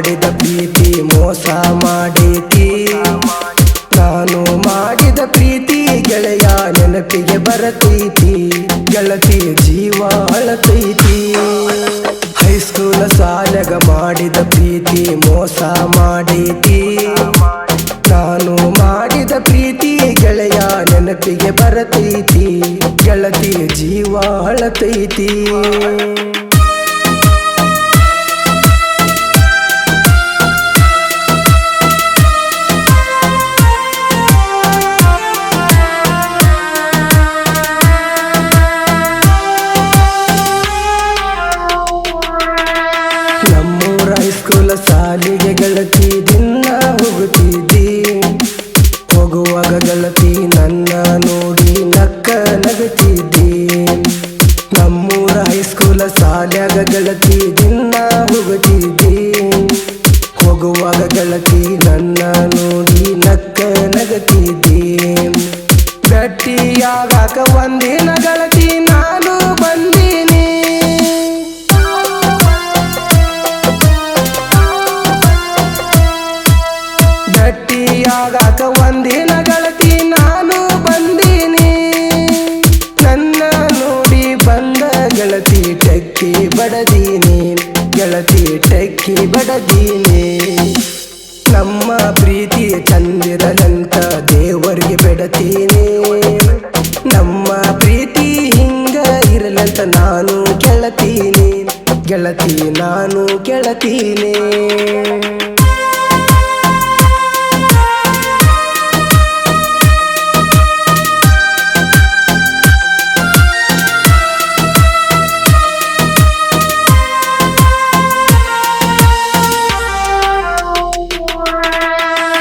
ಮಾಡಿದ ಪ್ರೀತಿ ಮೋಸ ಮಾಡೈತಿ. ನಾನು ಮಾಡಿದ ಪ್ರೀತಿ ಗೆಳೆಯ ನೆನಪಿಗೆ ಬರತೈತಿ. ಗೆಳತಿಯ ಜೀವ ಅಳತೈತಿ. ಹೈಸ್ಕೂಲ ಸಾಲಗ ಮಾಡಿದ ಪ್ರೀತಿ ಮೋಸ ಮಾಡೈತಿ. ನಾನು ಮಾಡಿದ ಪ್ರೀತಿ ಗೆಳೆಯ ನೆನಪಿಗೆ ಬರತೈತಿ. ಗೆಳತಿಯ ಜೀವ ಅಳತೈತಿ. ನಮ್ಮೂರ ಹೈಸ್ಕೂಲ ಸಾಲಿಗೆ ಗೆಳತಿ ದಿನ ಹೋಗುತ್ತಿದ್ದಿ. ಹೋಗುವಾಗ ಗೆಳತಿ ನನ್ನ ನೋಡಿ ನಕ್ಕ ನಗುತ್ತಿದ್ದಿ. ನಮ್ಮೂರ ಹೈಸ್ಕೂಲ ಸಾಲ್ಯಾಗ ಗೆಳತಿ ದಿನ ಹೋಗುತ್ತಿದ್ದಿ. ಹೋಗುವಾಗ ಗೆಳತಿ ನನ್ನ ನೋಡಿ ನಕ್ಕ ನಗುತ್ತಿದ್ದಿ. ಭೇಟಿಯಾಗಾಕ ಒಂದಿನ ಗೆಳತಿ ನಾನು ಬಂದೀನಿ. ಭೇಟಿಯಾಗಾಕ ಒಂದಿನ ಗೆಳತಿ ನಾನು ಬಂದೀನಿ. ನನ್ನ ನೋಡಿ ಬಂದ ಗೆಳತಿ ಟೆಕ್ಕಿ ಬಡದೀನಿ. ಗೆಳತಿ ಟೆಕ್ಕಿ ಬಡದೀನಿ. ನಮ್ಮ ಪ್ರೀತಿ ಚಂದಿರಲಂತ ದೇವರಿಗೆ ಬಿಡತೀನಿ. ನಮ್ಮ ಪ್ರೀತಿ ಹಿಂಗ ಇರಲಂತ ನಾನು ಕೇಳತೀನಿ. ಗೆಳತಿ ನಾನು ಕೇಳತೀನಿ.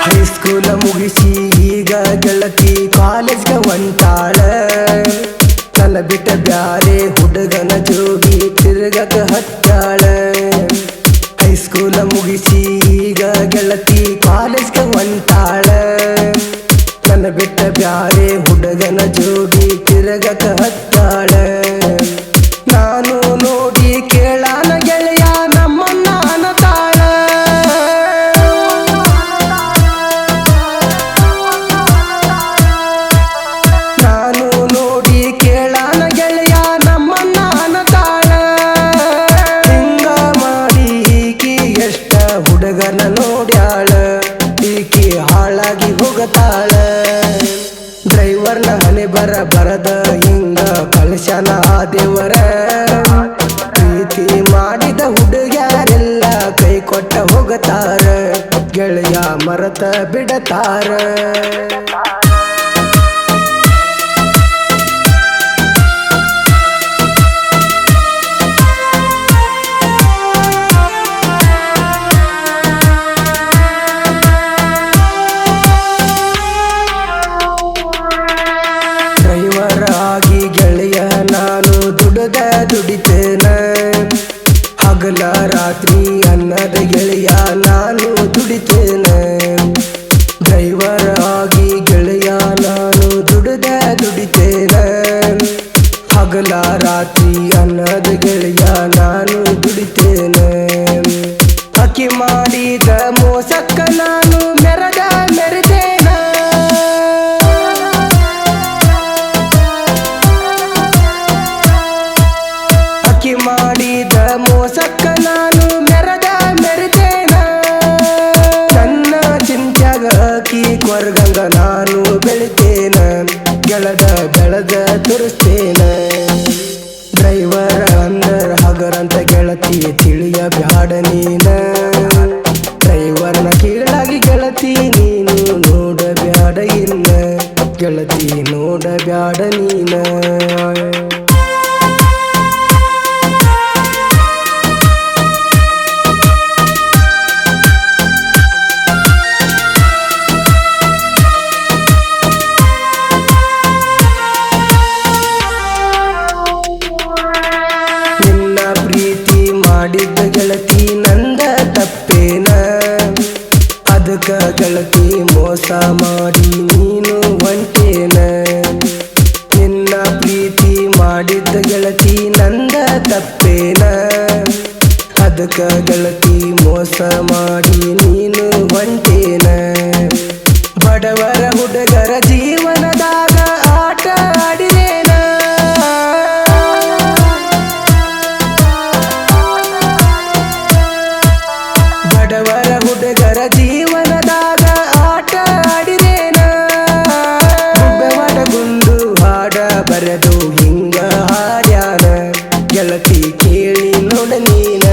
ಹೈಸ್ಕೂಲ ಮುಗಿಸಿ ಈಗ ಗೆಳತಿ ಕಾಲೇಜ್ಗೆ ಹೊಂಟಾಳ. ನನ್ನ ಬಿಟ್ಟ ಬ್ಯಾರೆ ಹುಡುಗನ ಜೋಡಿ ತಿರುಗಕ ಹತ್ತಾಳ. ಹೈಸ್ಕೂಲ ಮುಗಿಸಿ ಈಗ ಗೆಳತಿ ಕಾಲೇಜ್ಗೆ ಹೊಂಟಾಳ. ನನ್ನ ಬಿಟ್ಟ ಬ್ಯಾರೆ ಹುಡುಗನ ಜೋಡಿ ತಿರುಗಕ ಹತ್ತಾಳ. ನಾನು ನೋಡಿ ಕೇಳಾನ ಗೆಳೆಯ ನಮ್ಮನ್ನ ಅನ್ನತಾಳ. ನಾನು ನೋಡಿ ಕೇಳಾನ ಗೆಳೆಯ ನಮ್ಮನ್ನ ಅನ್ನತಾಳ. ಹಿಂಗ ಮಾಡಿ ಈಕಿ ಎಷ್ಟ ಹುಡುಗನ ನೋಡ್ಯಾಳ. ಈಕಿ ಹಾಳಾಗಿ ಹೋಗತಾಳ. ಡ್ರೈವರ್ನ ಹಣೆ ಬರದ ಹಿಂಗ ಕಳ್ಸ್ಯಾನ ಆ ದೇವರ. ಪ್ರೀತಿ ಮಾಡಿದ ಹುಡುಗ್ಯಾರೆಲ್ಲ ಕೈ ಕೊಟ್ಟ ಹೋಗತಾರ. ಗೆಳೆಯ ಮರತ ಬಿಡತಾರ. ಡ್ರೈವರ್ ಆಗಿ ಗೆಳೆಯ ನಾನು ದುಡಿತೇನ. ಹಗಲ ರಾತ್ರಿ ಅನ್ನದ ಗೆಳೆಯ ನಾನು ದುಡಿತೇನ. ಡ್ರೈವರ್ ಆಗಿ ಗೆಳೆಯ ನಾನು ದುಡಿತೇನ. ಹಗಲ ರಾತ್ರಿ ಅನ್ನದ ಗೆಳೆಯ ನಾನು ದುಡಿತೇನ. ಅಕ್ಕಿ ಮಾಡಿದ ಮೋಸಕ್ಕ ನಾನು ಮೆರೆತೇನ. ಅಕ್ಕಿ ಮಾಡಿದ ಮೋಸಕ್ಕ ನಾನು ಮೆರೆತೇನ. ನನ್ನ ಚಿಂತ್ಯಾಗ ಅಕ್ಕಿ ಕೊರಗಂಗ ನಾನು ಬೆಳಿತೇನ. ಬೆಳೆದ ತುರಿಸ್ತೇನ. ಡ್ರೈವರ್ ಅಂದರ ಹಗರಂತ ಗೆಳತಿ ತಿಳಿಯ ಬ್ಯಾಡ ನೀನ. ಡ್ರೈವರ್ನ ಕೀಳಾಗಿ ಗೆಳತಿ ನೀನು ನೋಡ ಬ್ಯಾಡ ಇನ್ನ. ಗೆಳತಿ ನೋಡ ಬ್ಯಾಡ ನೀನ. ಮಾಡಿದ್ದ ಗೆಳತಿ ನಂದ ತಪ್ಪೇನ. ಅದಕ್ಕ ಗೆಳತಿ ಮೋಸ ಮಾಡಿ ನೀನು ಹೊಂಟೇನ. ನಿನ್ನ ಪ್ರೀತಿ ಮಾಡಿದ್ದ ಗೆಳತಿ ನಂದ ತಪ್ಪೇನ. ಅದಕ್ಕ ಗೆಳತಿ ಮೋಸ ಮಾಡಿ ನೀನು ಹೊಂಟೇನ ಬಡವರ ಹುಡುಗರ ಜೀವನದಾಗ ಆಟ ಆಡಿರೇನ ಬಡವರ ಹುಡುಗರ ಜೀವನದಾಗ ಆಟ ಆಡಿರೇನ ಗುಂಡು ಹಾಡ ಬರೆದು ಹಿಂಗ ಹಾಡ್ಯಾನ ಗೆಳತಿ ಕೇಳಿ ನೋಡ ನೀನ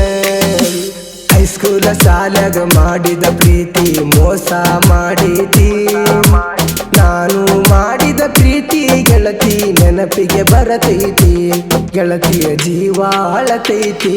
ಹೈಸ್ಕೂಲ ಸಾಲಾಗ ಮಾಡಿದ ಪ್ರೀತಿ ಮೋಸ ಮಾಡೈತಿ ನಾನು ಮಾಡಿದ ಪ್ರೀತಿ ಗೆಳತಿ ನೆನಪಿಗೆ ಬರತೈತಿ ಗೆಳತಿಯ ಜೀವ ಅಳತೈತಿ